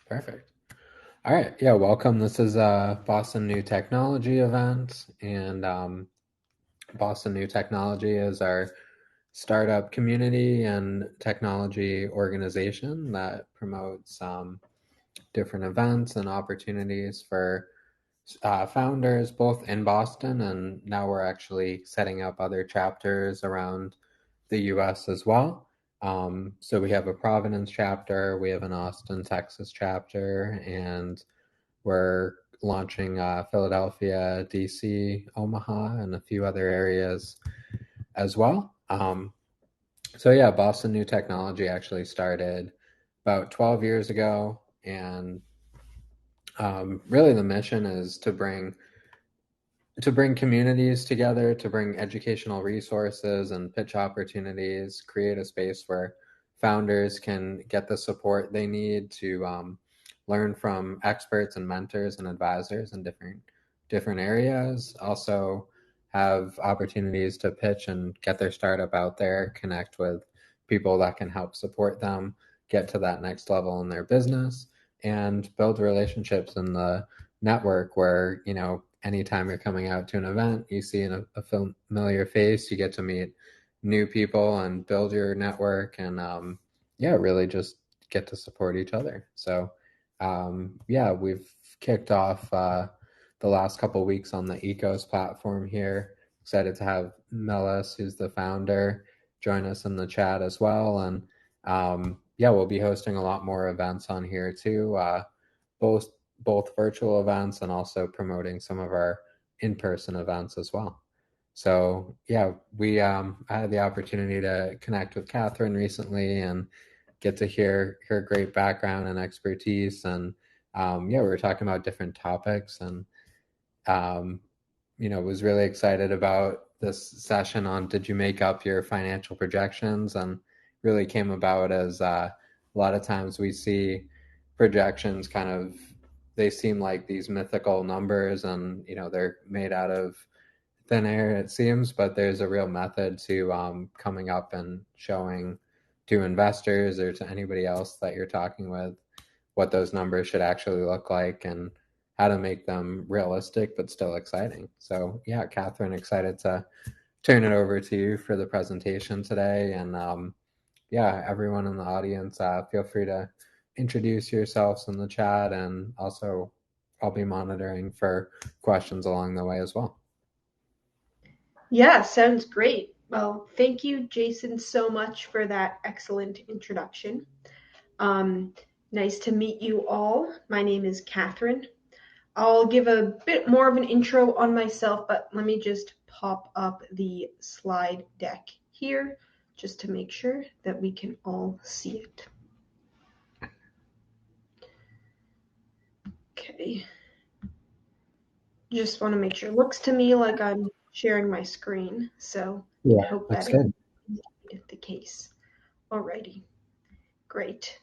Perfect. All right. Yeah, welcome. This is a Boston New Technology event, and Boston New Technology is our startup community and technology organization that promotes different events and opportunities for founders both in Boston, and now we're actually setting up other chapters around the US as well. So we have a Providence chapter, we have an Austin, Texas chapter, and we're launching Philadelphia, DC, Omaha, and a few other areas as well. So yeah, Boston New Technology actually started about 12 years ago, and really the mission is to bring communities together, to bring educational resources and pitch opportunities, create a space where founders can get the support they need to learn from experts and mentors and advisors in different areas. Also, have opportunities to pitch and get their startup out there, connect with people that can help support them get to that next level in their business, and build relationships in the network where, anytime you're coming out to an event, you see a familiar face, you get to meet new people and build your network, and yeah, really just get to support each other. So yeah, we've kicked off the last couple of weeks on the Ecos platform here. Excited to have Melis, who's the founder, join us in the chat as well. And yeah, we'll be hosting a lot more events on here too, both virtual events and also promoting some of our in-person events as well. So yeah, I had the opportunity to connect with Katherine recently and get to hear her great background and expertise. And yeah, we were talking about different topics, and um, was really excited about this session on did you make up your financial projections, and really came about as a lot of times we see projections kind of, they seem like these mythical numbers, and they're made out of thin air, it seems, but there's a real method to coming up and showing to investors or to anybody else that you're talking with what those numbers should actually look like and how to make them realistic but still exciting. So yeah, Katherine, excited to turn it over to you for the presentation today. And yeah, everyone in the audience, feel free to introduce yourselves in the chat, and also I'll be monitoring for questions along the way as well. Yeah, sounds great. Well, thank you, Jason, so much for that excellent introduction. Nice to meet you all. My name is Katherine. I'll give a bit more of an intro on myself, but let me just pop up the slide deck here just to make sure that we can all see it. Okay. Just want to make sure. Looks to me like I'm sharing my screen, so Yeah, I hope that's that good. is the case. Alrighty, great.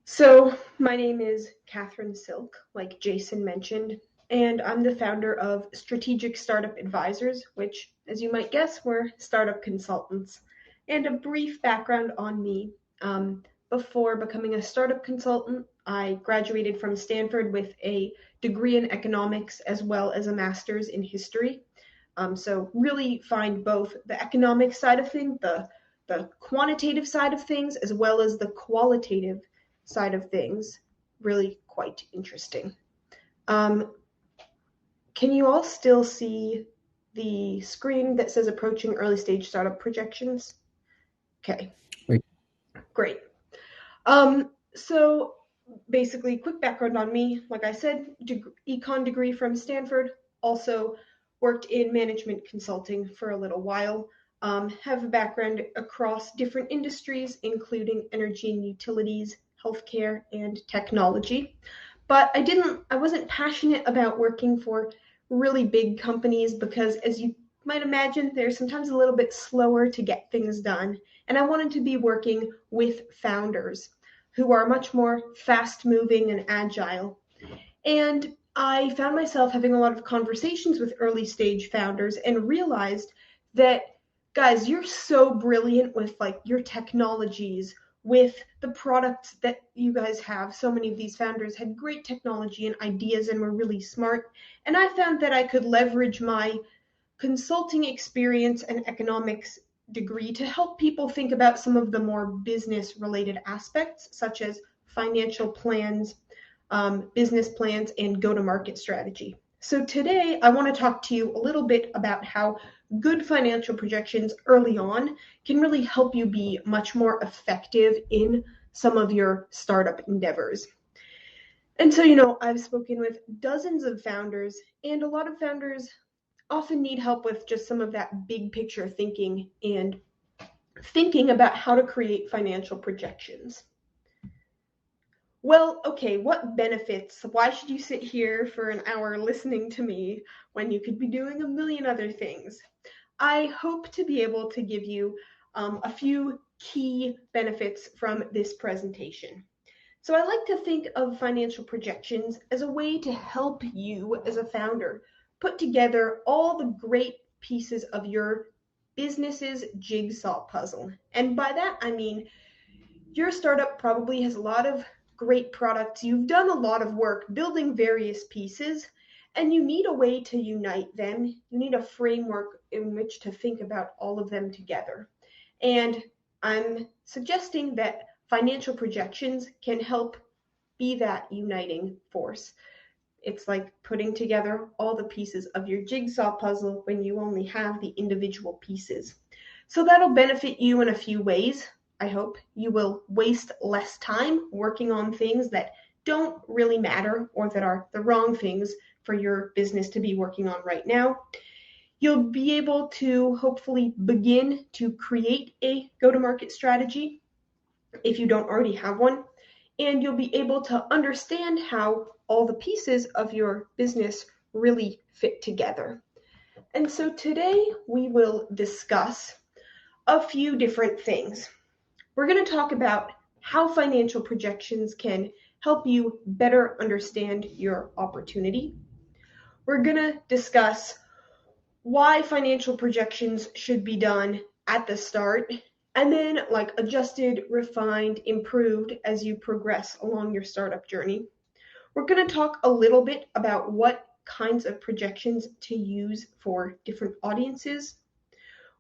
So my name is Katherine Silk, like Jason mentioned, and I'm the founder of Strategic Startup Advisors, which, as you might guess, we're startup consultants. And a brief background on me. Before becoming a startup consultant, I graduated from Stanford with a degree in economics as well as a master's in history. So really find both the economic side of things, the quantitative side of things, as well as the qualitative side of things, really quite interesting. Can you all still see the screen that says approaching early stage startup projections? Okay, great. So basically, quick background on me. Like I said, econ degree from Stanford. Also worked in management consulting for a little while. Have a background across different industries, including energy and utilities, healthcare, and technology. But I wasn't passionate about working for really big companies because, as you might imagine, they're sometimes a little bit slower to get things done. And I wanted to be working with founders who are much more fast moving and agile. And I found myself having a lot of conversations with early stage founders and realized that, guys, you're so brilliant with like your technologies with the products that you guys have. So many of these founders had great technology and ideas and were really smart. And I found that I could leverage my consulting experience and economics degree to help people think about some of the more business related aspects, such as financial plans, business plans, and go to market strategy. So today I want to talk to you a little bit about how good financial projections early on can really help you be much more effective in some of your startup endeavors. And so, I've spoken with dozens of founders, and a lot of founders often need help with just some of that big picture thinking and thinking about how to create financial projections. Well, okay, what benefits? Why should you sit here for an hour listening to me when you could be doing a million other things? I hope to be able to give you a few key benefits from this presentation. So I like to think of financial projections as a way to help you as a founder put together all the great pieces of your business's jigsaw puzzle. And by that, I mean your startup probably has a lot of great products. You've done a lot of work building various pieces, and you need a way to unite them. You need a framework in which to think about all of them together. And I'm suggesting that financial projections can help be that uniting force. It's like putting together all the pieces of your jigsaw puzzle when you only have the individual pieces. So that'll benefit you in a few ways. I hope you will waste less time working on things that don't really matter or that are the wrong things for your business to be working on right now. You'll be able to hopefully begin to create a go-to-market strategy if you don't already have one, and you'll be able to understand how all the pieces of your business really fit together. And so today we will discuss a few different things. We're going to talk about how financial projections can help you better understand your opportunity. We're going to discuss why financial projections should be done at the start, and then like adjusted, refined, improved as you progress along your startup journey. We're going to talk a little bit about what kinds of projections to use for different audiences.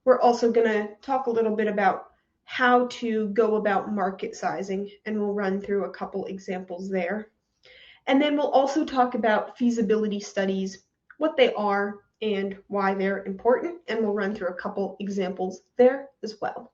We're also going to talk a little bit about how to go about market sizing, and we'll run through a couple examples there. And then we'll also talk about feasibility studies, what they are, and why they're important, and we'll run through a couple examples there as well.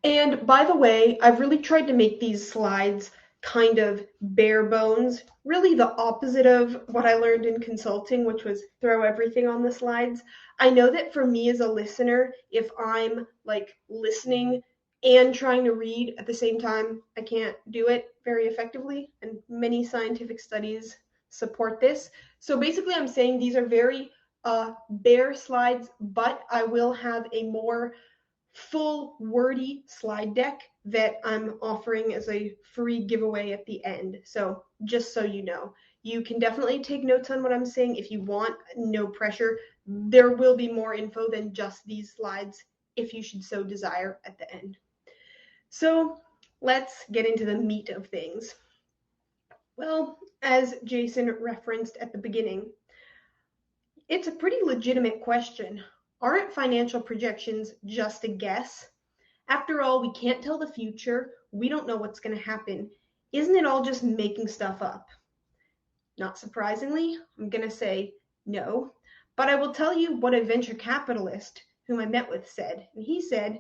And by the way, I've really tried to make these slides kind of bare bones, really the opposite of what I learned in consulting, which was throw everything on the slides. I know that for me as a listener, if I'm like listening and trying to read at the same time, I can't do it very effectively, and many scientific studies support this. So basically I'm saying these are very bare slides, but I will have a more full wordy slide deck that I'm offering as a free giveaway at the end. So just so you know, you can definitely take notes on what I'm saying if you want, no pressure. There will be more info than just these slides if you should so desire at the end. So let's get into the meat of things. Well, as Jason referenced at the beginning, it's a pretty legitimate question. Aren't financial projections just a guess? After all, we can't tell the future. We don't know what's going to happen. Isn't it all just making stuff up? Not surprisingly, I'm going to say no. But I will tell you what a venture capitalist whom I met with said. And he said,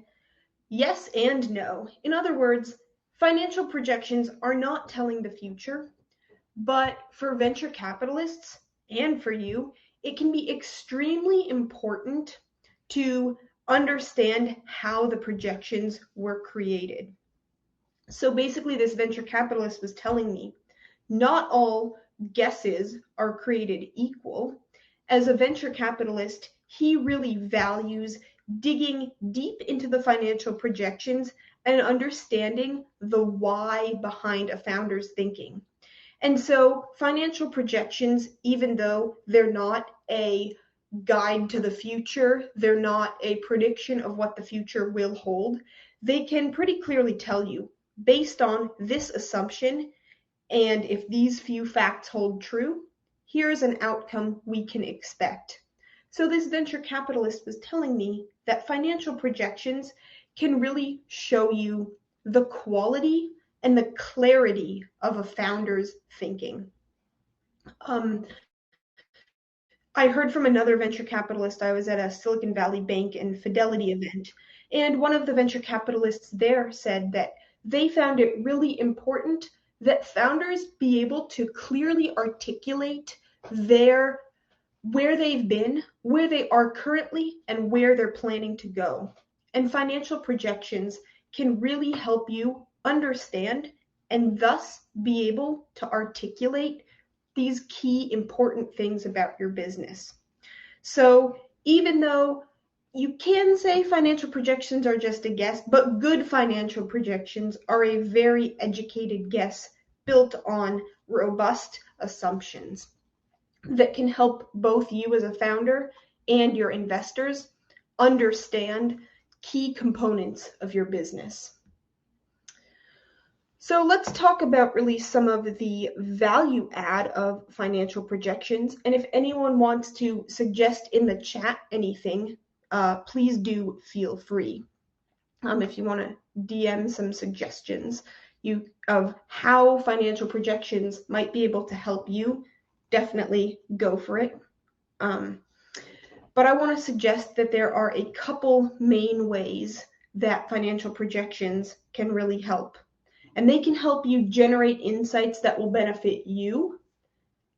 yes and no. In other words, financial projections are not telling the future. But for venture capitalists and for you, it can be extremely important to understand how the projections were created. So basically, this venture capitalist was telling me not all guesses are created equal. As a venture capitalist, he really values digging deep into the financial projections and understanding the why behind a founder's thinking. And so financial projections, even though they're not a guide to the future, they're not a prediction of what the future will hold, they can pretty clearly tell you, based on this assumption, and if these few facts hold true, here's an outcome we can expect. So this venture capitalist was telling me that financial projections can really show you the quality and the clarity of a founder's thinking. Um, I heard from another venture capitalist. I was at a Silicon Valley Bank and Fidelity event, and one of the venture capitalists there said that they found it really important that founders be able to clearly articulate their where they've been, where they are currently, and where they're planning to go. And financial projections can really help you understand and thus be able to articulate these key important things about your business. So even though you can say financial projections are just a guess, but good financial projections are a very educated guess built on robust assumptions that can help both you as a founder and your investors understand key components of your business. So let's talk about really some of the value add of financial projections. And if anyone wants to suggest in the chat anything, please do feel free. If you want to DM some suggestions of how financial projections might be able to help you, definitely go for it. But I want to suggest that there are a couple main ways that financial projections can really help. And they can help you generate insights that will benefit you.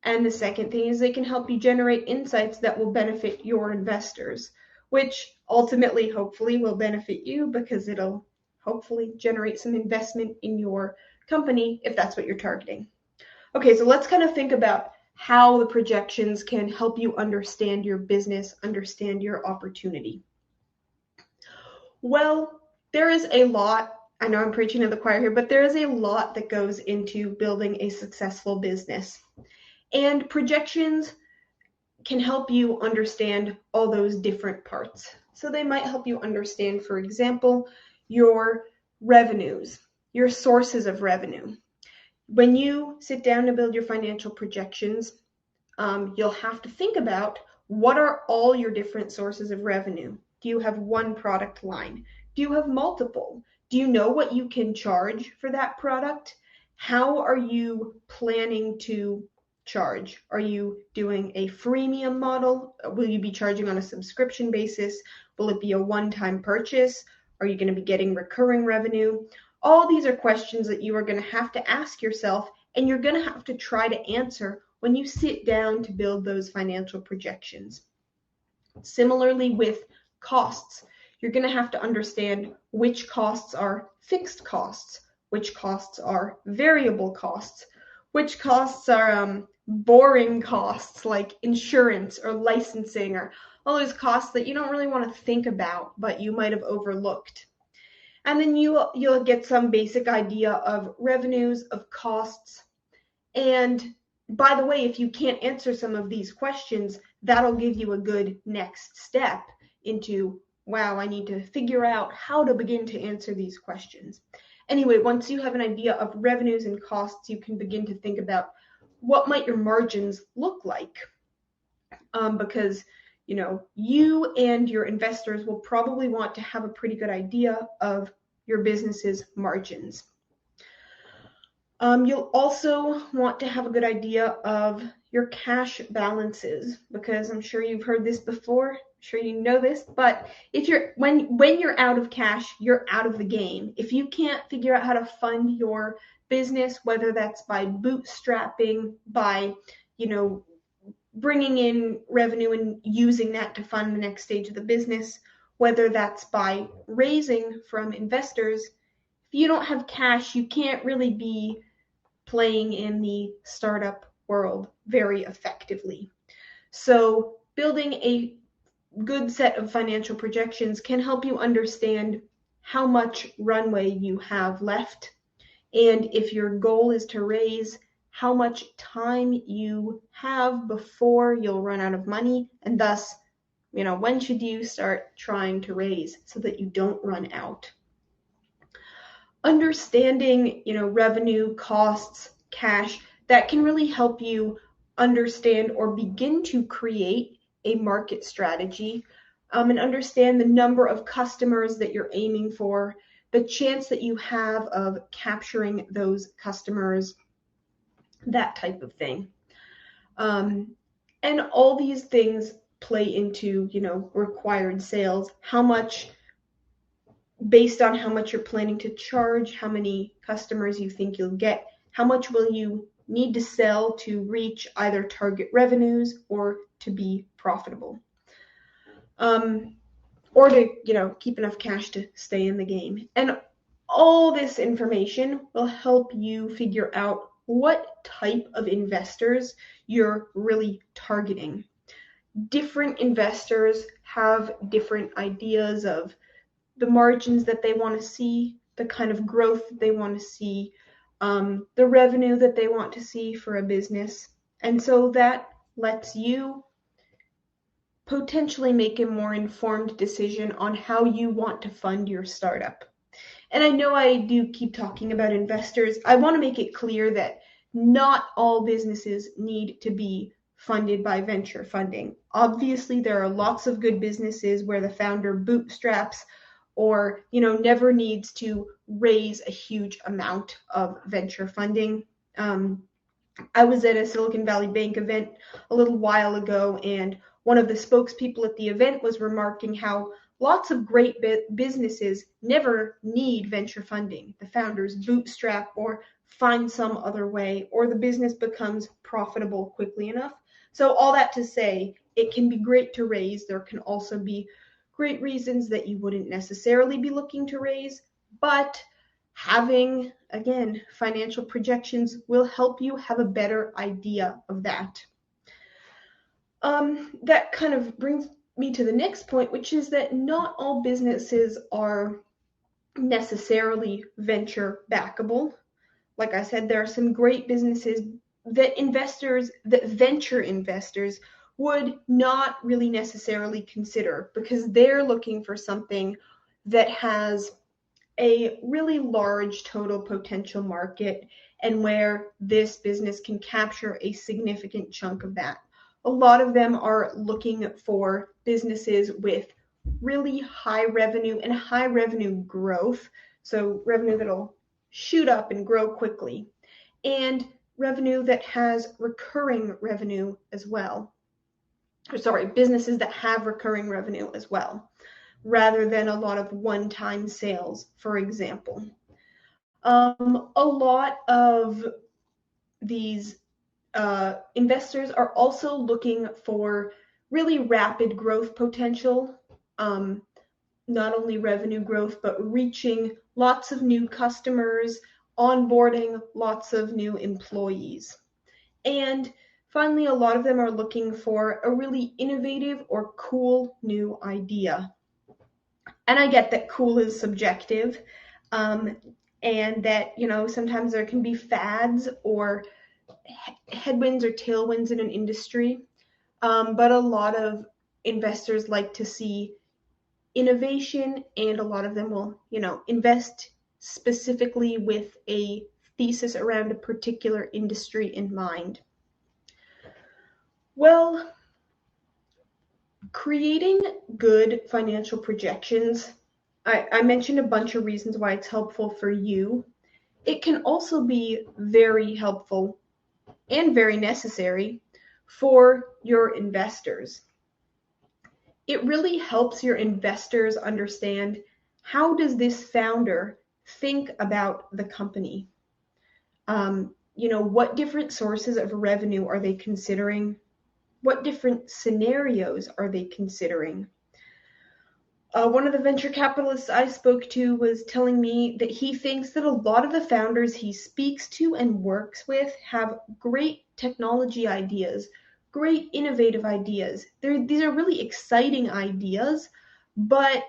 And the second thing is they can help you generate insights that will benefit your investors, which ultimately, hopefully, will benefit you because it'll hopefully generate some investment in your company if that's what you're targeting. Okay, so let's kind of think about how the projections can help you understand your business, understand your opportunity. Well, there is a lot. I know I'm preaching to the choir here, but there is a lot that goes into building a successful business. And projections can help you understand all those different parts. So they might help you understand, for example, your revenues, your sources of revenue. When you sit down to build your financial projections, you'll have to think about what are all your different sources of revenue. Do you have one product line? Do you have multiple? Do you know what you can charge for that product? How are you planning to charge? Are you doing a freemium model? Will you be charging on a subscription basis? Will it be a one-time purchase? Are you going to be getting recurring revenue? All these are questions that you are going to have to ask yourself, and you're going to have to try to answer when you sit down to build those financial projections. Similarly with costs, you're going to have to understand which costs are fixed costs, which costs are variable costs, which costs are boring costs like insurance or licensing or all those costs that you don't really want to think about, but you might have overlooked. And then you'll get some basic idea of revenues, of costs. And by the way, if you can't answer some of these questions, that'll give you a good next step into, wow, I need to figure out how to begin to answer these questions. Anyway, once you have an idea of revenues and costs, you can begin to think about what might your margins look like. Because you and your investors will probably want to have a pretty good idea of your business's margins. You'll also want to have a good idea of your cash balances, because I'm sure you've heard this before. I'm sure you know this, but if when you're out of cash, you're out of the game. If you can't figure out how to fund your business, whether that's by bootstrapping, by bringing in revenue and using that to fund the next stage of the business, whether that's by raising from investors, if you don't have cash, you can't really be playing in the startup world very effectively. So building a good set of financial projections can help you understand how much runway you have left, and if your goal is to raise, how much time you have before you'll run out of money, and thus, when should you start trying to raise so that you don't run out. understanding, revenue, costs, cash, that can really help you understand or begin to create a market strategy, and understand the number of customers that you're aiming for, the chance that you have of capturing those customers, that type of thing. Um, and all these things play into, required sales, how much, based on how much you're planning to charge, how many customers you think you'll get, how much will you need to sell to reach either target revenues or to be profitable, or to, keep enough cash to stay in the game. And all this information will help you figure out what type of investors you're really targeting. Different investors have different ideas of the margins that they want to see, the kind of growth that they want to see, the revenue that they want to see for a business. And so that lets you potentially make a more informed decision on how you want to fund your startup. And I know I do keep talking about investors. I want to make it clear that not all businesses need to be funded by venture funding. Obviously, there are lots of good businesses where the founder bootstraps or, never needs to raise a huge amount of venture funding. I was at a Silicon Valley Bank event a little while ago, and one of the spokespeople at the event was remarking how lots of great businesses never need venture funding. The founders bootstrap or find some other way, or the business becomes profitable quickly enough. So all that to say, it can be great to raise. There can also be great reasons that you wouldn't necessarily be looking to raise, but having, again, financial projections will help you have a better idea of that. That kind of brings me to the next point, which is that not all businesses are necessarily venture backable. Like I said, there are some great businesses that venture investors would not really necessarily consider because they're looking for something that has a really large total potential market and where this business can capture a significant chunk of that. A lot of them are looking for businesses with really high revenue and high revenue growth, so revenue that'll shoot up and grow quickly, and revenue that has recurring revenue as well. Businesses that have recurring revenue as well, rather than a lot of one-time sales, for example. A lot of these investors are also looking for really rapid growth potential, not only revenue growth, but reaching lots of new customers, onboarding lots of new employees. And finally, a lot of them are looking for a really innovative or cool new idea. And I get that cool is subjective, and that, sometimes there can be fads or headwinds or tailwinds in an industry. But a lot of investors like to see innovation, and a lot of them will, invest specifically with a thesis around a particular industry in mind. Well, creating good financial projections, I mentioned a bunch of reasons why it's helpful for you. It can also be very helpful and very necessary for your investors. It really helps your investors understand, how does this founder think about the company? What different sources of revenue are they considering? What different scenarios are they considering? One of the venture capitalists I spoke to was telling me that he thinks that a lot of the founders he speaks to and works with have great technology ideas, great innovative ideas. These are really exciting ideas, but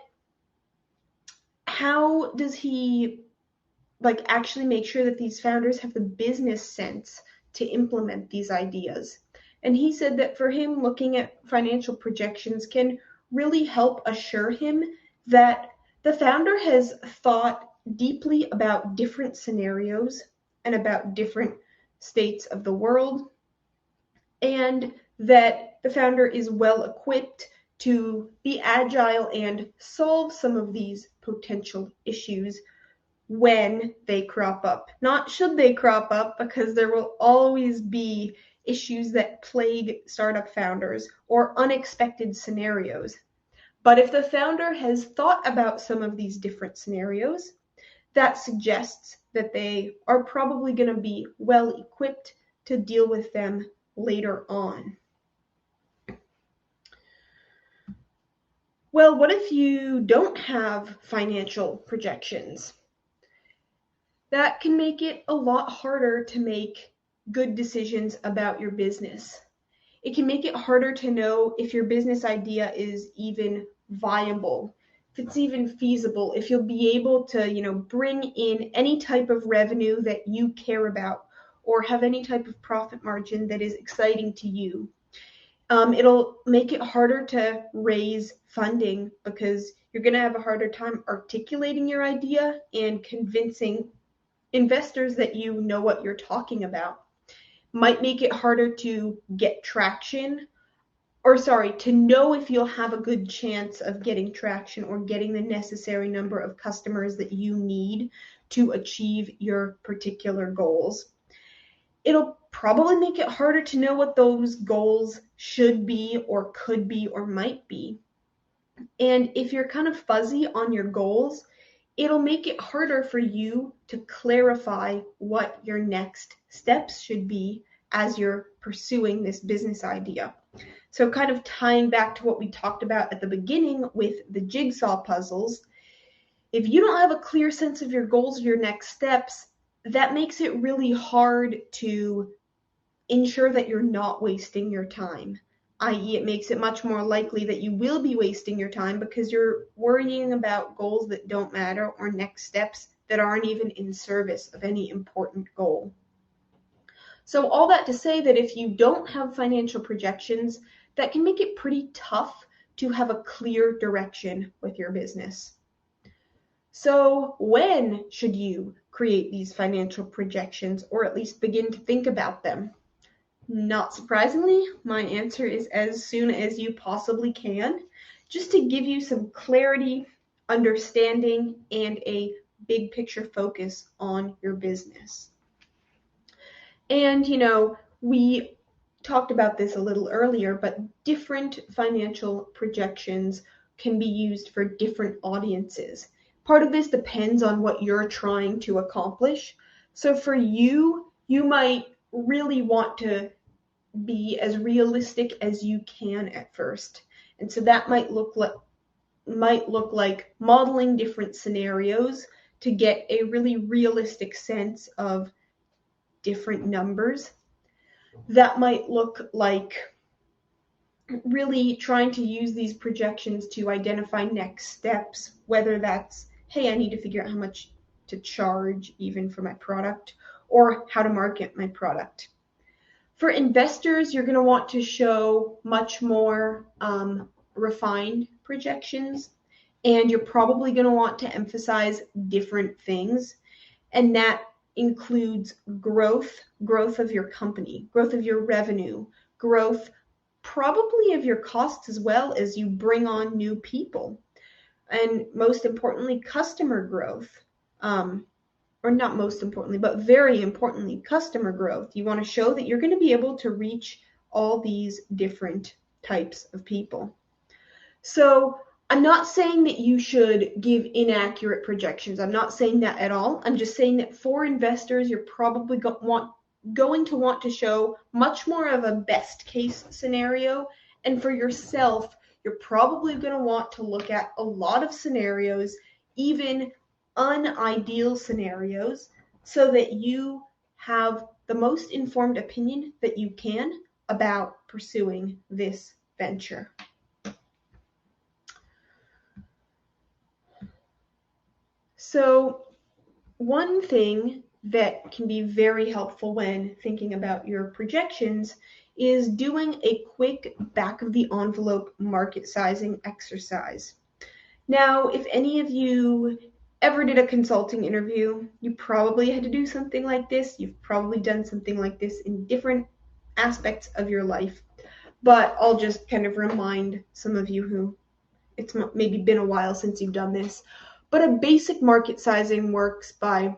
how does he actually make sure that these founders have the business sense to implement these ideas? And he said that for him, looking at financial projections can really help assure him that the founder has thought deeply about different scenarios and about different states of the world, and that the founder is well equipped to be agile and solve some of these potential issues when they crop up. Not should they crop up, because there will always be issues that plague startup founders or unexpected scenarios. But if the founder has thought about some of these different scenarios, that suggests that they are probably going to be well equipped to deal with them later on. Well, what if you don't have financial projections? That can make it a lot harder to make good decisions about your business. It can make it harder to know if your business idea is even viable, if it's even feasible, if you'll be able to, bring in any type of revenue that you care about or have any type of profit margin that is exciting to you. It'll make it harder to raise funding because you're going to have a harder time articulating your idea and convincing investors that you know what you're talking about. Might make it harder to get traction, to know if you'll have a good chance of getting traction or getting the necessary number of customers that you need to achieve your particular goals. It'll probably make it harder to know what those goals should be or could be or might be. And if you're kind of fuzzy on your goals, it'll make it harder for you to clarify what your next steps should be as you're pursuing this business idea. So kind of tying back to what we talked about at the beginning with the jigsaw puzzles, if you don't have a clear sense of your goals or your next steps, that makes it really hard to ensure that you're not wasting your time, i.e. it makes it much more likely that you will be wasting your time because you're worrying about goals that don't matter or next steps that aren't even in service of any important goal. So all that to say that if you don't have financial projections, that can make it pretty tough to have a clear direction with your business. So when should you create these financial projections, or at least begin to think about them? Not surprisingly, my answer is as soon as you possibly can, just to give you some clarity, understanding, and a big picture focus on your business. And, we talked about this a little earlier, but different financial projections can be used for different audiences. Part of this depends on what you're trying to accomplish. So for you, you might really want to be as realistic as you can at first. And so that might look like modeling different scenarios to get a really realistic sense of different numbers. That might look like really trying to use these projections to identify next steps, whether that's, hey, I need to figure out how much to charge even for my product, or how to market my product. For investors, you're going to want to show much more refined projections, and you're probably going to want to emphasize different things, and that includes growth of your company, growth of your revenue, growth probably of your costs as well as you bring on new people, and most importantly, customer growth. Or not most importantly, but very importantly, customer growth. You want to show that you're going to be able to reach all these different types of people. So I'm not saying that you should give inaccurate projections. I'm not saying that at all. I'm just saying that for investors, you're probably going to want to show much more of a best case scenario. And for yourself, you're probably going to want to look at a lot of scenarios, even unideal scenarios, so that you have the most informed opinion that you can about pursuing this venture. So one thing that can be very helpful when thinking about your projections is doing a quick back of the envelope market sizing exercise. Now, if any of you ever did a consulting interview, you probably had to do something like this. You've probably done something like this in different aspects of your life. But I'll just kind of remind some of you who it's maybe been a while since you've done this. But a basic market sizing works by,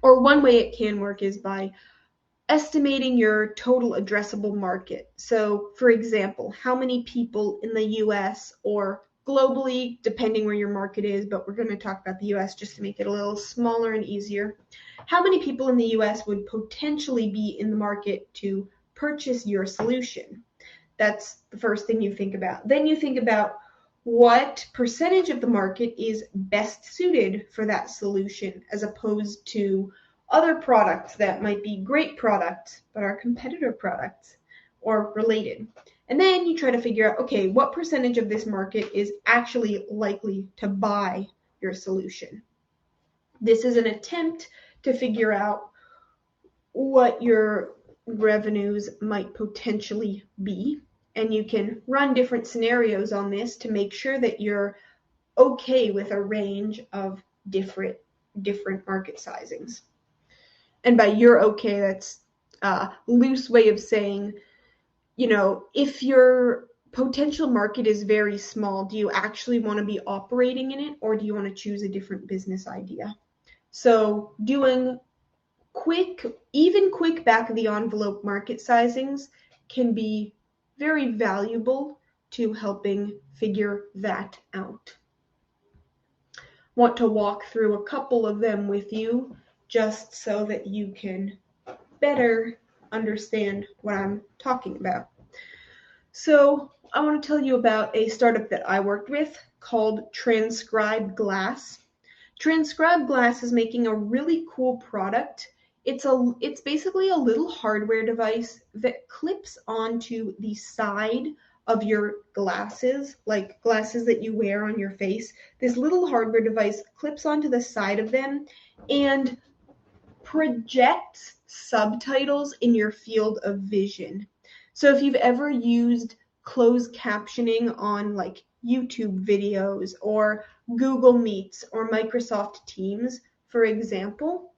or one way it can work is by estimating your total addressable market. So, for example, how many people in the US or globally, depending where your market is, but we're going to talk about the US just to make it a little smaller and easier. How many people in the US would potentially be in the market to purchase your solution? That's the first thing you think about. Then you think about what percentage of the market is best suited for that solution as opposed to other products that might be great products but are competitor products or related. And then you try to figure out, okay, what percentage of this market is actually likely to buy your solution? This is an attempt to figure out what your revenues might potentially be. And you can run different scenarios on this to make sure that you're okay with a range of different market sizings. And by you're okay, that's a loose way of saying, if your potential market is very small, do you actually want to be operating in it, or do you want to choose a different business idea? So doing quick back of the envelope market sizings can be very valuable to helping figure that out. Want to walk through a couple of them with you just so that you can better understand what I'm talking about. So I want to tell you about a startup that I worked with called Transcribe Glass. Transcribe Glass is making a really cool product. It's basically a little hardware device that clips onto the side of your glasses, like glasses that you wear on your face. This little hardware device clips onto the side of them and projects subtitles in your field of vision. So if you've ever used closed captioning on like YouTube videos or Google Meets or Microsoft Teams, for example,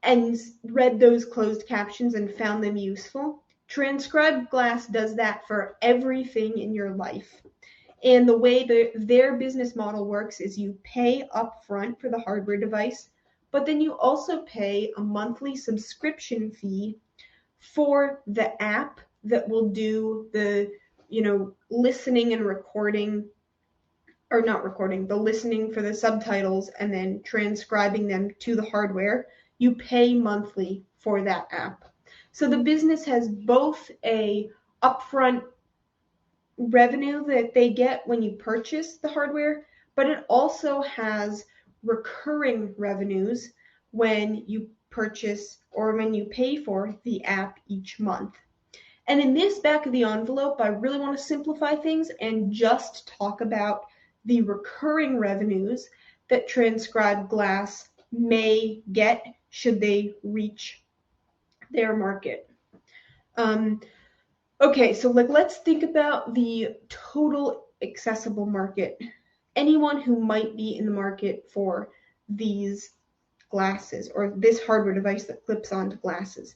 and read those closed captions and found them useful, Transcribe Glass does that for everything in your life. And the way their business model works is you pay upfront for the hardware device, but then you also pay a monthly subscription fee for the app that will do the, listening and recording, or not recording, the listening for the subtitles and then transcribing them to the hardware. You pay monthly for that app. So the business has both a upfront revenue that they get when you purchase the hardware, but it also has recurring revenues when you purchase or when you pay for the app each month. And in this back of the envelope, I really want to simplify things and just talk about the recurring revenues that Transcribe Glass may get should they reach their market. Okay, so let's think about the total accessible market. Anyone who might be in the market for these glasses or this hardware device that clips onto glasses.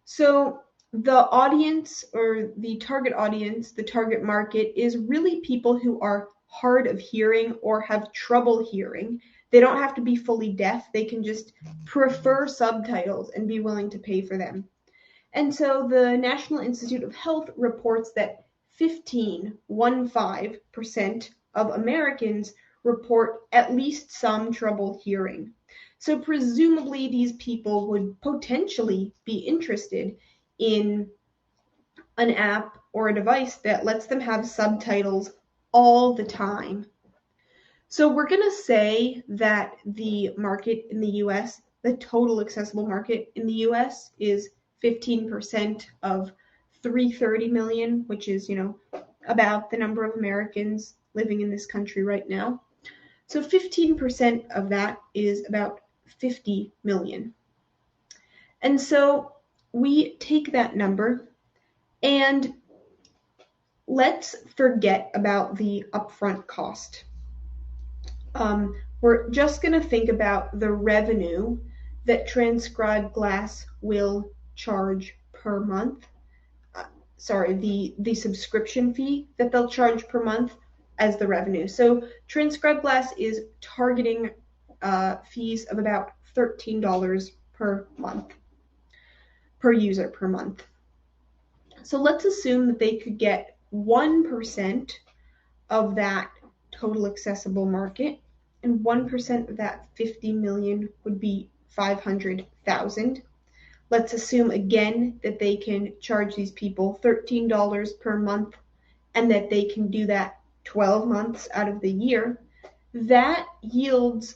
So the audience or the target audience, the target market is really people who are hard of hearing or have trouble hearing. They don't have to be fully deaf. They can just prefer subtitles and be willing to pay for them. And so the National Institute of Health reports that 15% of Americans report at least some trouble hearing. So presumably these people would potentially be interested in an app or a device that lets them have subtitles all the time. So we're going to say that the market in the US, the total accessible market in the US is 15% of 330 million, which is, about the number of Americans living in this country right now. So 15% of that is about 50 million. And so we take that number and let's forget about the upfront cost. we're just going to think about the revenue that Transcribed Glass will charge per month. Sorry, the subscription fee that they'll charge per month as the revenue. So Transcribed Glass is targeting fees of about $13 per month, per user per month. So let's assume that they could get 1% of that total accessible market, and 1% of that 50 million would be 500,000. Let's assume again that they can charge these people $13 per month and that they can do that 12 months out of the year. That yields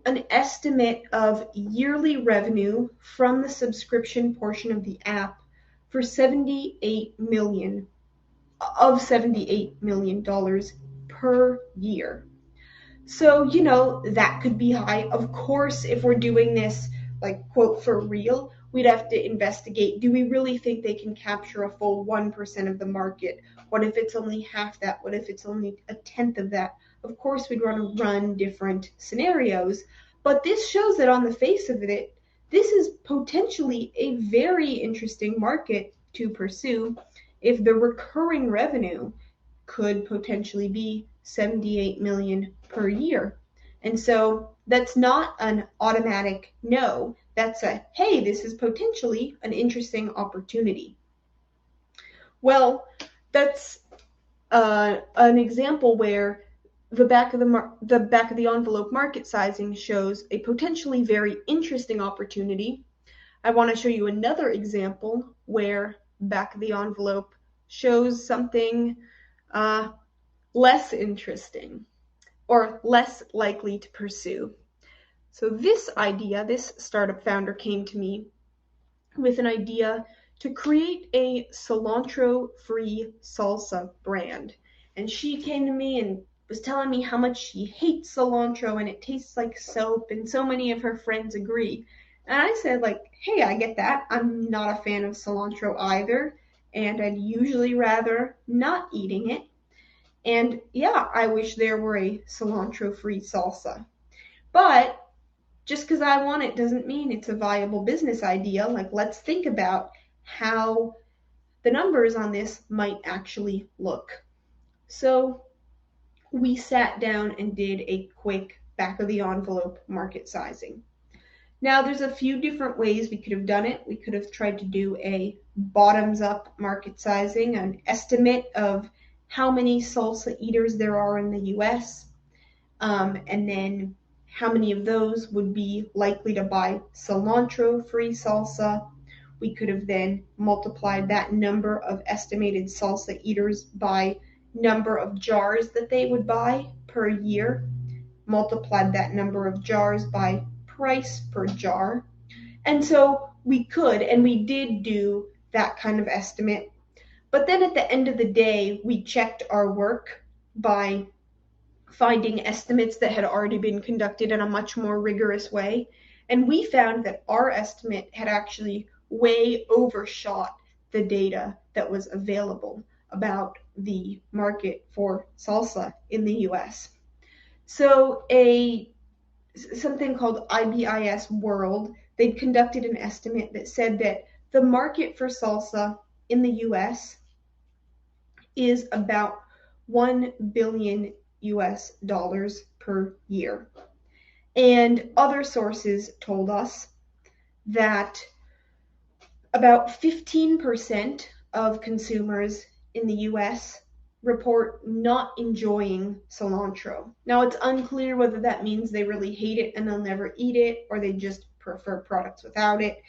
an estimate of yearly revenue from the subscription portion of the app for $78 million per year. So, that could be high. Of course, if we're doing this, like, quote, for real, we'd have to investigate. Do we really think they can capture a full 1% of the market? What if it's only half that? What if it's only a tenth of that? Of course, we'd want to run different scenarios. But this shows that on the face of it, this is potentially a very interesting market to pursue if the recurring revenue could potentially be 78 million per year. And so that's not an automatic no. That's a, hey, this is potentially an interesting opportunity. Well, that's an example where the back of the envelope market sizing shows a potentially very interesting opportunity. I want to show you another example where back of the envelope shows something less interesting or less likely to pursue. So this startup founder came to me with an idea to create a cilantro-free salsa brand. And she came to me and was telling me how much she hates cilantro and it tastes like soap, and so many of her friends agree. And I said, like, hey, I get that. I'm not a fan of cilantro either, and I'd usually rather not eating it. And yeah, I wish there were a cilantro-free salsa. But just because I want it doesn't mean it's a viable business idea. Like, let's think about how the numbers on this might actually look. So we sat down and did a quick back of the envelope market sizing. Now, there's a few different ways we could have done it. We could have tried to do a bottoms up market sizing, an estimate of how many salsa eaters there are in the US, and then how many of those would be likely to buy cilantro-free salsa. We could have then multiplied that number of estimated salsa eaters by number of jars that they would buy per year, multiplied that number of jars by price per jar. And so we could, and we did do that kind of estimate. But then at the end of the day, we checked our work by finding estimates that had already been conducted in a much more rigorous way. And we found that our estimate had actually way overshot the data that was available about the market for salsa in the US. So something called IBIS World, they conducted an estimate that said that the market for salsa in the US is about 1 billion US dollars per year. And other sources told us that about 15% of consumers in the US report not enjoying cilantro. Now, it's unclear whether that means they really hate it and they'll never eat it, or they just prefer products without it.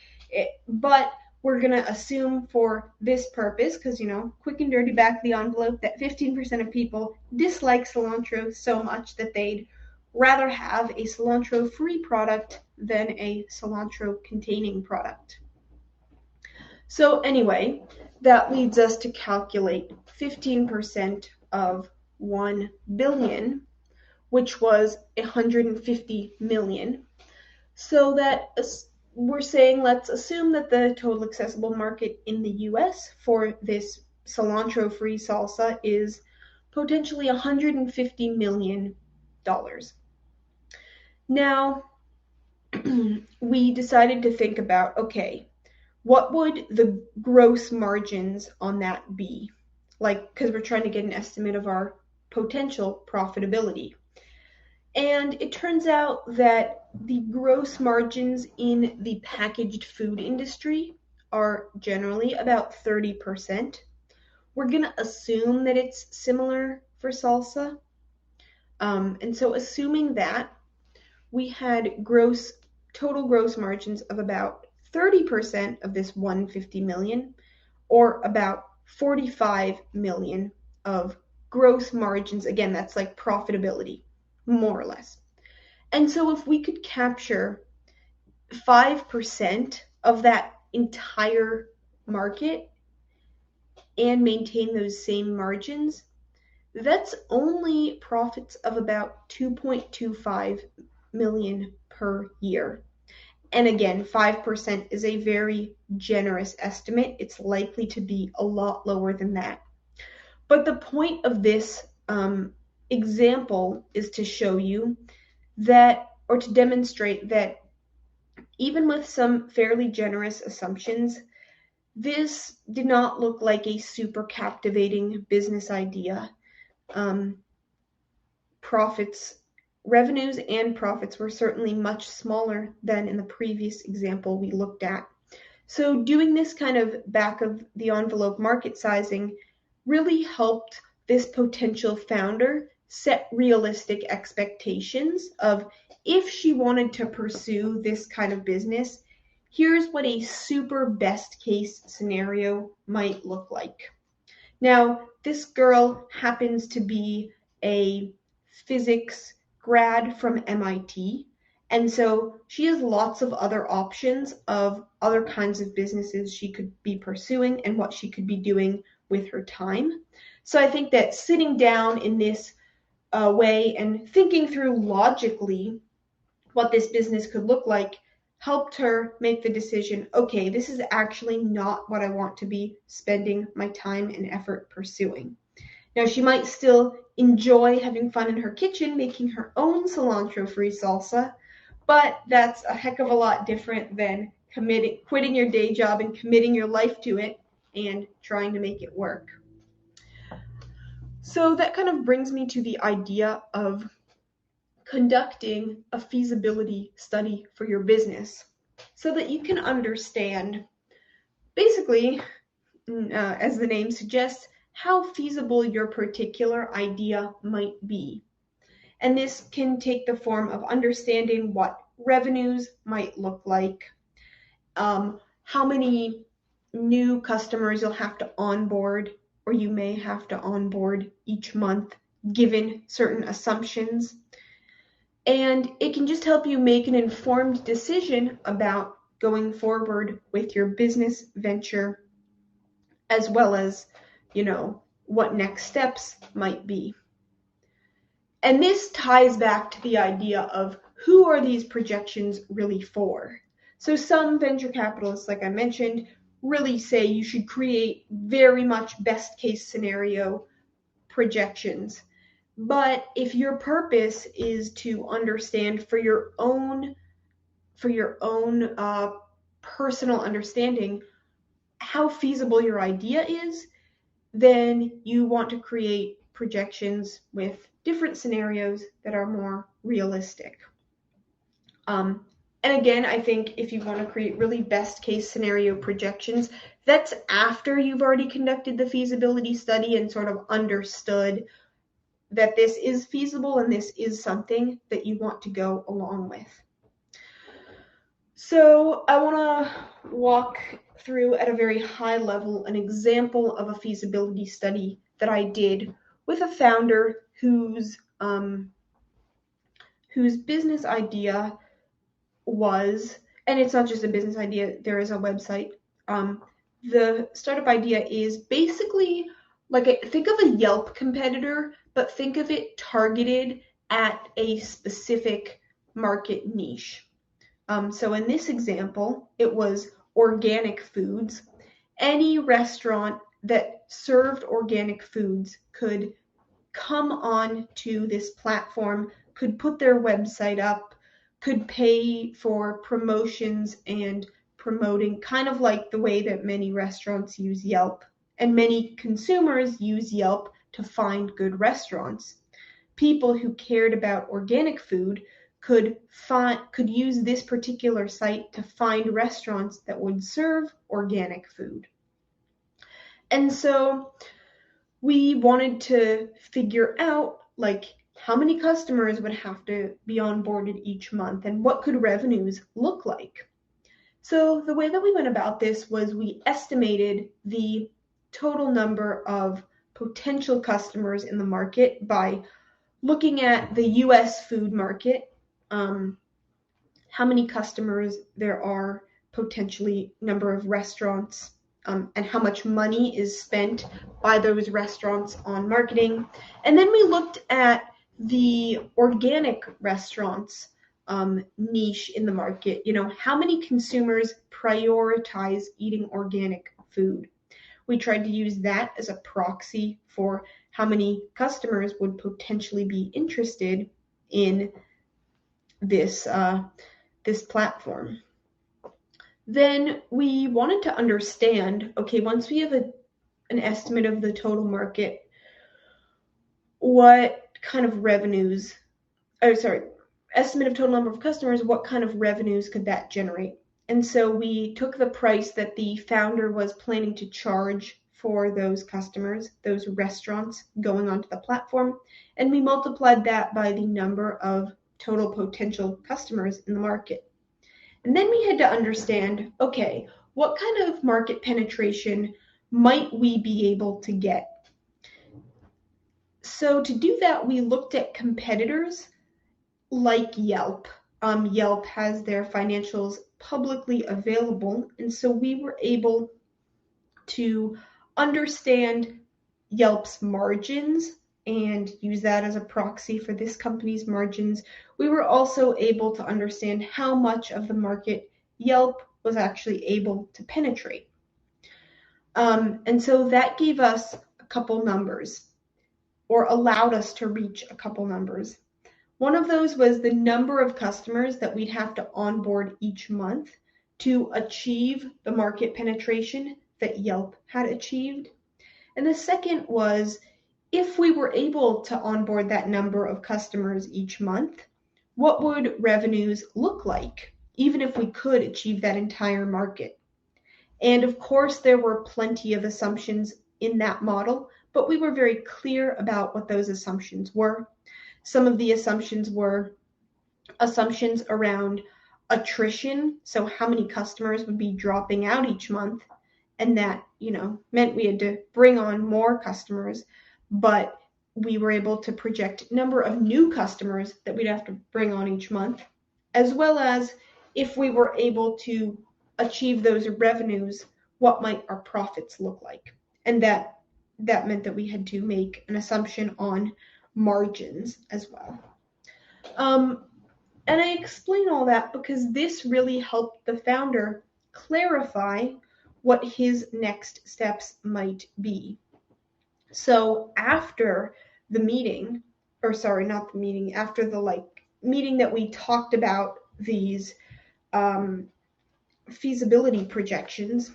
But we're going to assume for this purpose, because, quick and dirty back of the envelope, that 15% of people dislike cilantro so much that they'd rather have a cilantro-free product than a cilantro-containing product. So anyway, that leads us to calculate 15% of 1 billion, which was 150 million. So that we're saying, let's assume that the total accessible market in the US for this cilantro-free salsa is potentially $150 million. Now, we decided to think about, okay, what would the gross margins on that be? Like, because we're trying to get an estimate of our potential profitability. And it turns out that the gross margins in the packaged food industry are generally about 30%. We're going to assume that it's similar for salsa. And so, assuming that, we had total gross margins of about 30% of this 150 million, or about 45 million of gross margins. Again, that's like profitability, more or less. And so if we could capture 5% of that entire market and maintain those same margins, that's only profits of about 2.25 million per year. And again, 5% is a very generous estimate. It's likely to be a lot lower than that. But the point of this example is to show you that, or to demonstrate that even with some fairly generous assumptions, this did not look like a super captivating business idea. Um, Revenues and profits were certainly much smaller than in the previous example we looked at. So doing this kind of back of the envelope market sizing really helped this potential founder set realistic expectations of, if she wanted to pursue this kind of business, here's what a super best case scenario might look like. Now, this girl happens to be a physics grad from MIT, and so she has lots of other options of other kinds of businesses she could be pursuing and what she could be doing with her time. So I think that sitting down in this way and thinking through logically what this business could look like helped her make the decision, okay, this is actually not what I want to be spending my time and effort pursuing. Now, she might still enjoy having fun in her kitchen making her own cilantro-free salsa, but that's a heck of a lot different than quitting your day job and committing your life to it and trying to make it work. So that kind of brings me to the idea of conducting a feasibility study for your business so that you can understand, basically, as the name suggests, how feasible your particular idea might be. And this can take the form of understanding what revenues might look like, how many new customers you'll have to onboard, or you may have to onboard each month given certain assumptions. And it can just help you make an informed decision about going forward with your business venture, as well as, what next steps might be. And this ties back to the idea of, who are these projections really for? So some venture capitalists, like I mentioned, really say you should create very much best case scenario projections. But if your purpose is to understand for your own personal understanding how feasible your idea is, then you want to create projections with different scenarios that are more realistic. And again, I think if you want to create really best case scenario projections, that's after you've already conducted the feasibility study and sort of understood that this is feasible and this is something that you want to go along with. So I want to walk through at a very high level an example of a feasibility study that I did with a founder whose business idea was, and it's not just a business idea, there is a website. The startup idea is basically think of a Yelp competitor, but think of it targeted at a specific market niche. So in this example, it was organic foods. Any restaurant that served organic foods could come on to this platform, could put their website up, could pay for promotions and promoting, kind of like the way that many restaurants use Yelp and many consumers use Yelp to find good restaurants. People who cared about organic food could use this particular site to find restaurants that would serve organic food. And so we wanted to figure out like how many customers would have to be onboarded each month and what could revenues look like. So the way that we went about this was we estimated the total number of potential customers in the market by looking at the US food market, how many customers there are, potentially number of restaurants, and how much money is spent by those restaurants on marketing. And then we looked at the organic restaurants niche in the market. How many consumers prioritize eating organic food? We tried to use that as a proxy for how many customers would potentially be interested in this platform. Then we wanted to understand, okay, once we have an estimate of the total market, what kind of revenues, estimate of total number of customers, what kind of revenues could that generate? And so we took the price that the founder was planning to charge for those customers, those restaurants going onto the platform, and we multiplied that by the number of total potential customers in the market. And then we had to understand, okay, what kind of market penetration might we be able to get? So to do that, we looked at competitors like Yelp. Yelp has their financials publicly available, and so we were able to understand Yelp's margins and use that as a proxy for this company's margins. We were also able to understand how much of the market Yelp was actually able to penetrate. And so that gave us a couple numbers, or allowed us to reach a couple numbers. One of those was the number of customers that we'd have to onboard each month to achieve the market penetration that Yelp had achieved. And the second was, if we were able to onboard that number of customers each month, what would revenues look like, even if we could achieve that entire market? And of course, there were plenty of assumptions in that model, but we were very clear about what those assumptions were. Some of the assumptions were assumptions around attrition, so how many customers would be dropping out each month, and that, meant we had to bring on more customers, but we were able to project number of new customers that we'd have to bring on each month, as well as if we were able to achieve those revenues, what might our profits look like? And that meant that we had to make an assumption on margins as well. And I explain all that because this really helped the founder clarify what his next steps might be. So after the meeting, after the meeting that we talked about these feasibility projections,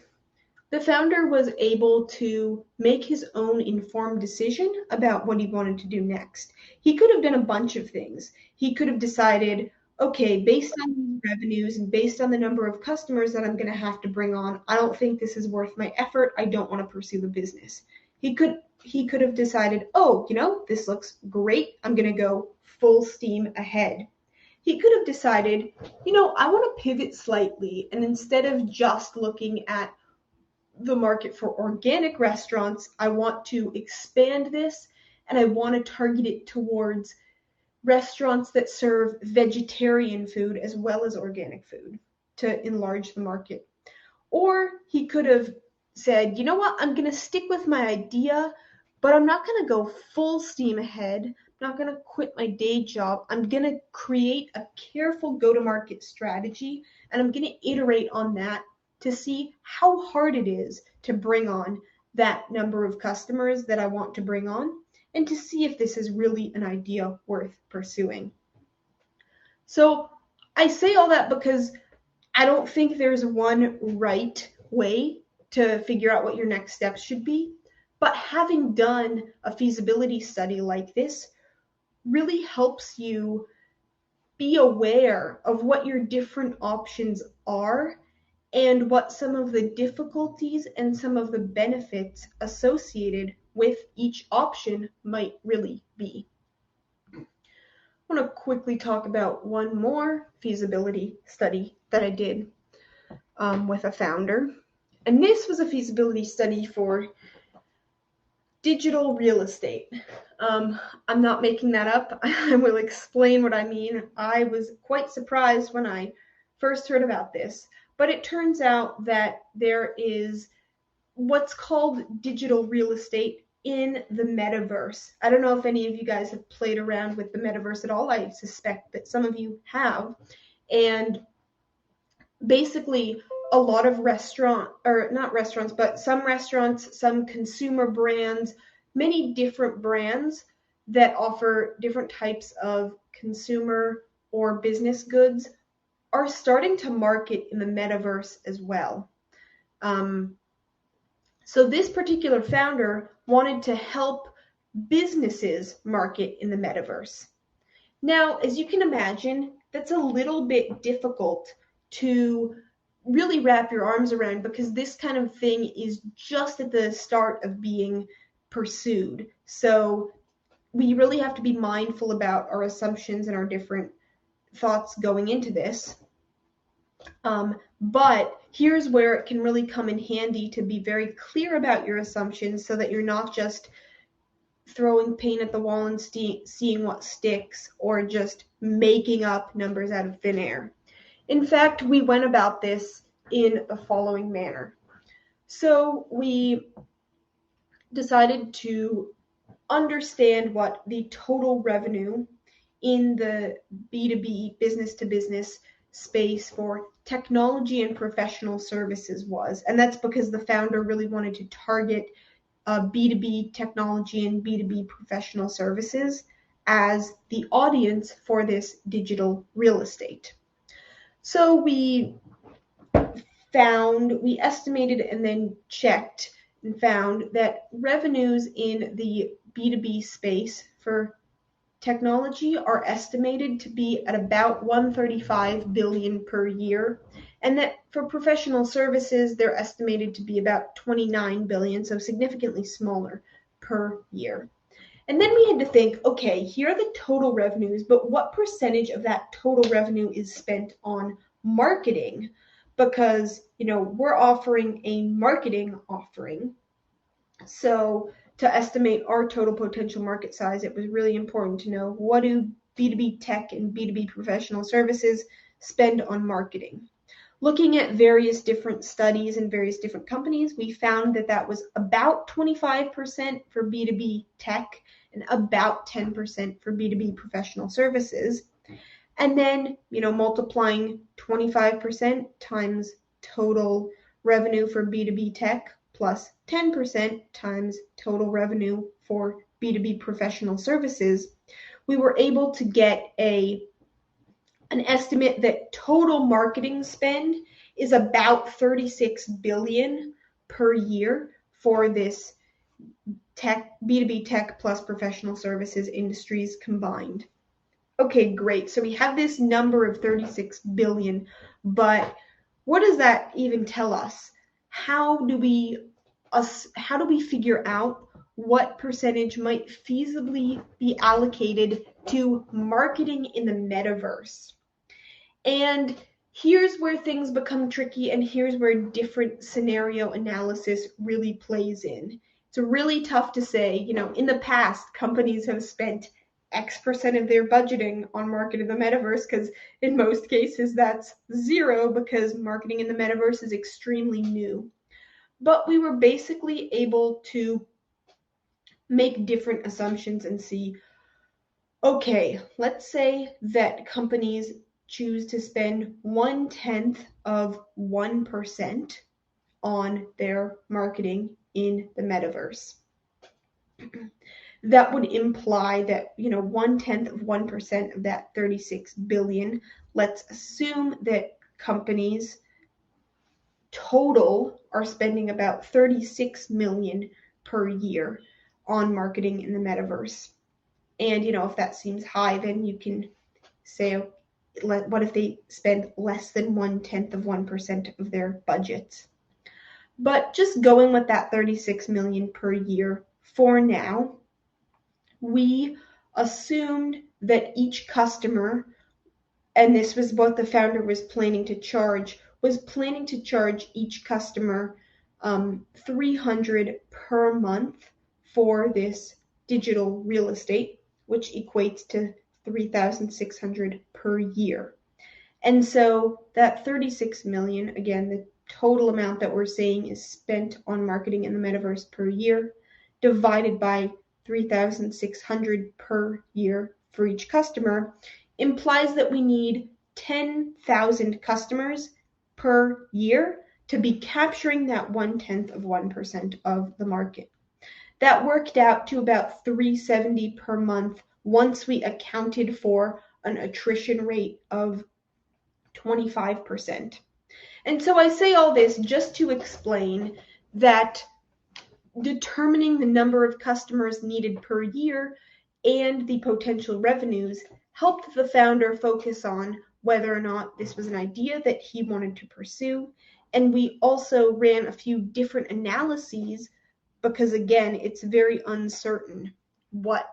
the founder was able to make his own informed decision about what he wanted to do next. He could have done a bunch of things. He could have decided, okay, based on revenues and based on the number of customers that I'm going to have to bring on, I don't think this is worth my effort. I don't want to pursue the business. He could have decided, this looks great. I'm going to go full steam ahead. He could have decided, I want to pivot slightly, and instead of just looking at the market for organic restaurants, I want to expand this, and I want to target it towards restaurants that serve vegetarian food as well as organic food to enlarge the market. Or he could have said, I'm going to stick with my idea, but I'm not going to go full steam ahead. I'm not going to quit my day job. I'm going to create a careful go-to-market strategy, and I'm going to iterate on that to see how hard it is to bring on that number of customers that I want to bring on, and to see if this is really an idea worth pursuing. So I say all that because I don't think there's one right way to figure out what your next steps should be. But having done a feasibility study like this really helps you be aware of what your different options are and what some of the difficulties and some of the benefits associated with each option might really be. I want to quickly talk about one more feasibility study that I did with a founder. And this was a feasibility study for digital real estate. I'm not making that up. I will explain what I mean. I was quite surprised when I first heard about this, but it turns out that there is what's called digital real estate in the metaverse. I don't know if any of you guys have played around with the metaverse at all. I suspect that some of you have. And basically, a lot of or not restaurants, but some restaurants, some consumer brands, many different brands that offer different types of consumer or business goods are starting to market in the metaverse as well. So this particular founder wanted to help businesses market in the metaverse. Now, as you can imagine, that's a little bit difficult to really wrap your arms around because this kind of thing is just at the start of being pursued. So we really have to be mindful about our assumptions and our different thoughts going into this. But here's where it can really come in handy to be very clear about your assumptions so that you're not just throwing paint at the wall and seeing what sticks or just making up numbers out of thin air. In fact, we went about this in the following manner. So we decided to understand what the total revenue in the B2B business to business space for technology and professional services was. And that's because the founder really wanted to target B2B technology and B2B professional services as the audience for this digital real estate. So we estimated and then checked and found that revenues in the B2B space for technology are estimated to be at about 135 billion per year, and that for professional services they're estimated to be about 29 billion, so significantly smaller per year. And then we had to think, okay, here are the total revenues, but what percentage of that total revenue is spent on marketing? Because, we're offering a marketing offering. So to estimate our total potential market size, it was really important to know what do B2B tech and B2B professional services spend on marketing. Looking at various different studies and various different companies, we found that that was about 25% for B2B tech and about 10% for B2B professional services. And then, multiplying 25% times total revenue for B2B tech plus 10% times total revenue for B2B professional services, we were able to get an estimate that total marketing spend is about 36 billion per year for this B2B tech plus professional services industries combined. Okay, great. So we have this number of 36 billion, but what does that even tell us? How do we figure out what percentage might feasibly be allocated to marketing in the metaverse? And here's where things become tricky, and here's where different scenario analysis really plays in. It's really tough to say, in the past, companies have spent X% of their budgeting on marketing in the metaverse, because in most cases that's zero because marketing in the metaverse is extremely new. But we were basically able to make different assumptions and see, okay, let's say that companies choose to spend 1/10 of 1% on their marketing in the metaverse. That would imply that 1/10 of 1% of that 36 billion let's assume that companies total are spending about 36 million per year on marketing in the metaverse. And if that seems high, then you can say, what if they spend less than 1/10 of 1% of their budget? But just going with that 36 million per year for now, we assumed that each customer, and this was what the founder was planning to charge, each customer 300 per month for this digital real estate, which equates to 3,600 per year. And so that 36 million, again, the total amount that we're saying is spent on marketing in the metaverse per year, divided by 3,600 per year for each customer, implies that we need 10,000 customers per year to be capturing that 1/10 of 1% of the market. That worked out to about $370 per month once we accounted for an attrition rate of 25%. And so I say all this just to explain that determining the number of customers needed per year and the potential revenues helped the founder focus on whether or not this was an idea that he wanted to pursue. And we also ran a few different analyses because, again, it's very uncertain what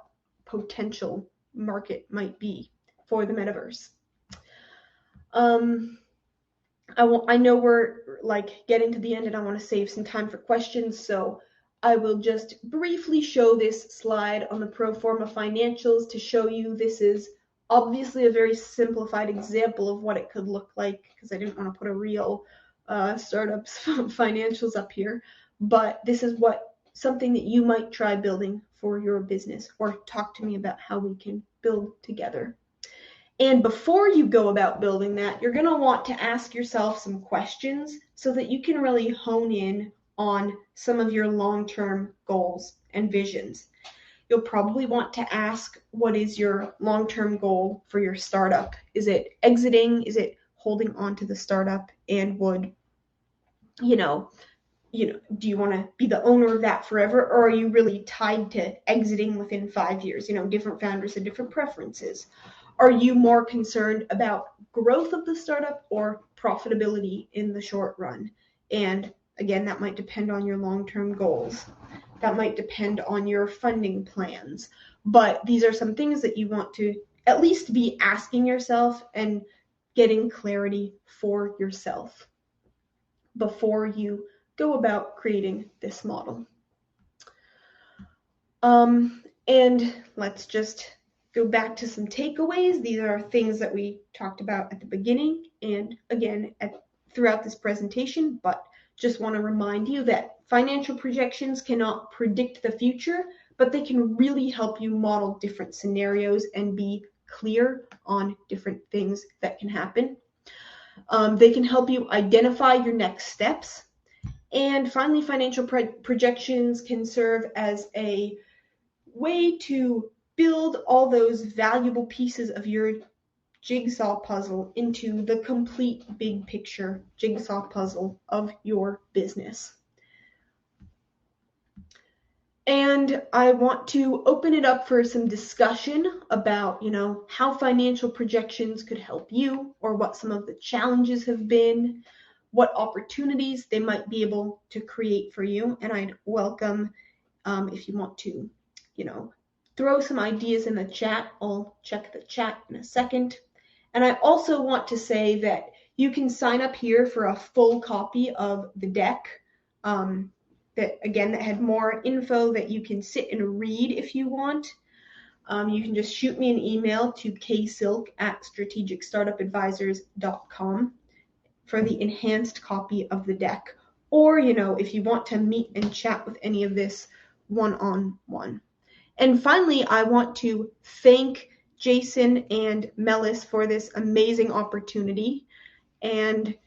potential market might be for the metaverse. I know we're getting to the end and I want to save some time for questions, so I will just briefly show this slide on the pro forma financials to show you this is obviously a very simplified example of what it could look like, because I didn't want to put a real startup's financials up here, but this is something that you might try building for your business, or talk to me about how we can build together. And before you go about building that, you're going to want to ask yourself some questions so that you can really hone in on some of your long-term goals and visions. You'll probably want to ask, what is your long-term goal for your startup? Is it exiting? Is it holding on to the startup? And do you want to be the owner of that forever, or are you really tied to exiting within 5 years? Different founders have different preferences. Are you more concerned about growth of the startup or profitability in the short run? And again, that might depend on your long-term goals. That might depend on your funding plans. But these are some things that you want to at least be asking yourself and getting clarity for yourself before you go about creating this model. And let's just go back to some takeaways. These are things that we talked about at the beginning and again throughout this presentation, but just want to remind you that financial projections cannot predict the future, but they can really help you model different scenarios and be clear on different things that can happen. They can help you identify your next steps. And finally, financial projections can serve as a way to build all those valuable pieces of your jigsaw puzzle into the complete big picture jigsaw puzzle of your business. And I want to open it up for some discussion about, how financial projections could help you, or what some of the challenges have been, what opportunities they might be able to create for you. And I'd welcome if you want to, throw some ideas in the chat. I'll check the chat in a second. And I also want to say that you can sign up here for a full copy of the deck that had more info that you can sit and read if you want. You can just shoot me an email to ksilk@strategicstartupadvisors.com for the enhanced copy of the deck. Or, if you want to meet and chat with any of this one-on-one. And finally, I want to thank Jason and Melis for this amazing opportunity. And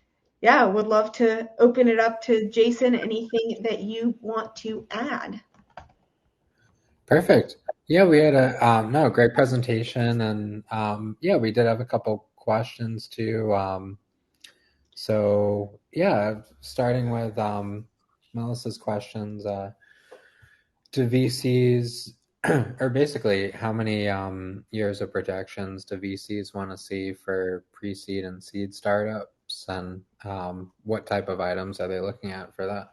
yeah, would love to open it up to Jason, anything that you want to add. Perfect. Yeah, we had a great presentation, and yeah, we did have a couple questions too. So yeah, starting with Melissa's questions, do VCs or basically how many years of projections do VCs want to see for pre-seed and seed startups, and what type of items are they looking at for that?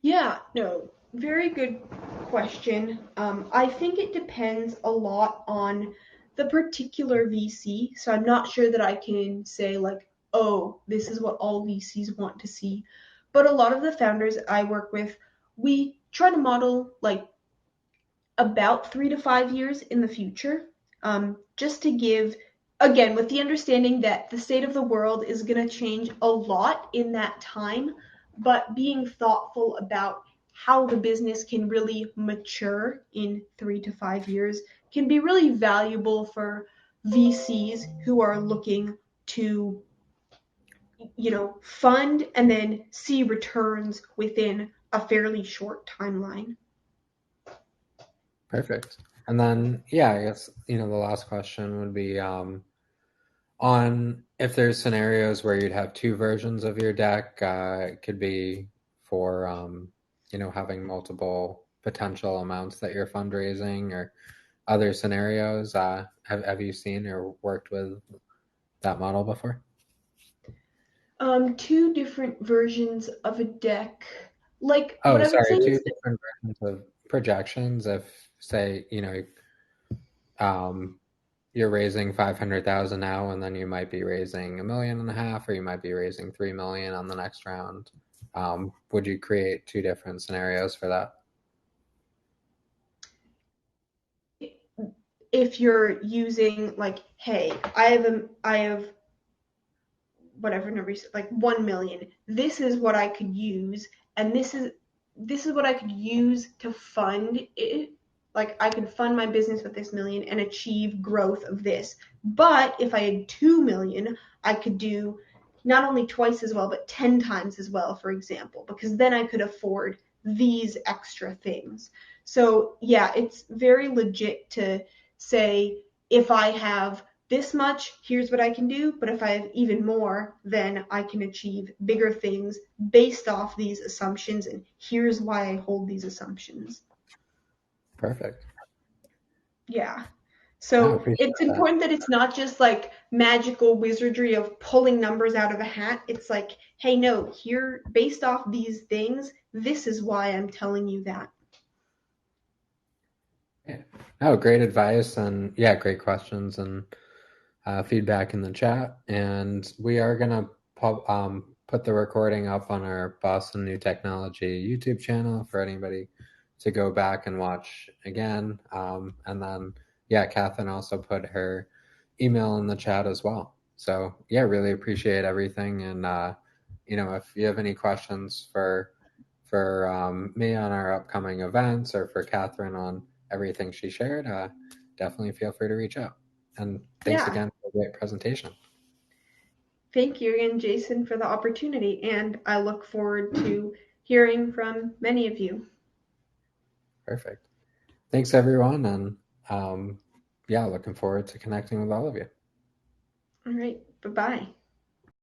Yeah, no, very good question. I think it depends a lot on the particular VC. So I'm not sure that I can say, like, oh, this is what all VCs want to see. But a lot of the founders I work with, we try to model like about 3 to 5 years in the future, just to give, again, with the understanding that the state of the world is going to change a lot in that time, but being thoughtful about how the business can really mature in 3 to 5 years can be really valuable for VCs who are looking to, fund and then see returns within a fairly short timeline. Perfect. And then, yeah, I guess, the last question would be on if there's scenarios where you'd have two versions of your deck. It could be for, having multiple potential amounts that you're fundraising or other scenarios. Have you seen or worked with that model before? Two different versions of a deck. Like what Oh, I would say sorry, two is different versions of projections. If, say, um, you're raising 500,000 now, and then you might be raising 1.5 million, or you might be raising 3 million on the next round. Would you create two different scenarios for that? if you're using like, hey, I have whatever number, like 1 million. This is what I could use, and this is what I could use to fund it. Like I could fund my business with this million and achieve growth of this. But if I had 2 million, I could do not only twice as well, but 10 times as well, for example, because then I could afford these extra things. So yeah, it's very legit to say if I have this much, here's what I can do. But if I have even more, then I can achieve bigger things based off these assumptions. And here's why I hold these assumptions. Perfect. Yeah. No, So appreciate it's that. important that it's not just like magical wizardry of pulling numbers out of a hat. It's like, hey, no, here, based off these things, this is why I'm telling you that. Yeah. Oh, great advice, and yeah, great questions and feedback in the chat. And we are gonna put the recording up on our Boston New Technology YouTube channel for anybody to go back and watch again. And then, yeah, Catherine also put her email in the chat as well. So yeah, really appreciate everything. And if you have any questions for me on our upcoming events, or for Catherine on everything she shared, definitely feel free to reach out. And thanks Yeah. again for a great presentation. Thank you again, Jason, for the opportunity. And I look forward to hearing from many of you. Perfect. Thanks, everyone. And yeah, looking forward to connecting with all of you. All right. Bye bye.